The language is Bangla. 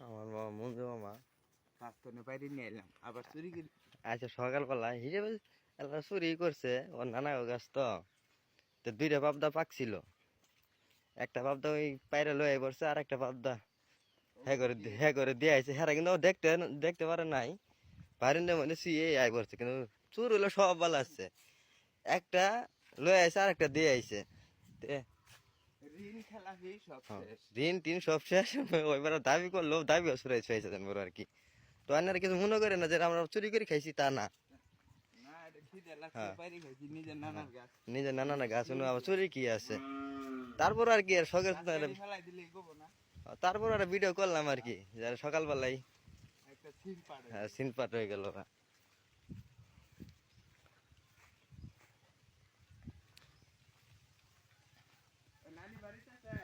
আমার মামা মঞ্জু মামা। কাস্তনে বাইরে নিয়ে এলাম আবার চুরি করে। আচ্ছা সকালবেলা হিসেবে এলা চুরি করছে ওর নানা গাছ তো দুইটা পাবদা পাকছিল। একটা পাবদা ওই পায়রা লয়ে পড়ছে আর একটা পাবদা হ্যাঁ করে দিয়ে আইছে। হ্যাঁ কিন্তু ও দেখতে দেখতে পারে নাই, বারিন্দার মধ্যে শুয়ে আই পড়ছে, কিন্তু চুর হলো সব ভালো আসছে। একটা লয়ে আইছে আর একটা দিয়ে আইছে। ঋণ খেলা হয়ে সব শেষ। ঋণ টিন সব শেষ। ওইবার দাবি করলো, দাবিও শুরাই ছুঁয়েছে বড় আর কি। তো আপনারা কিছু মনে করে না যে আমরা চুরি করে খাইছি, তা না। না এটা খিদে লাগছে হ্যাঁ বাইরে খাইছি নিজের নানার গাছ। নিজের নানা গাছ আবার চুরি কি আছে। তারপর আর কি আর সকাল গাছ কেটে ফেলাই দিলে গোবো না। তারপর আর ভিডিও করলাম আর কি, যারা সকালবেলাই একটা সিন পাড়ে। সিনপাট হয়ে গেল। নানি বাড়িতে আছে?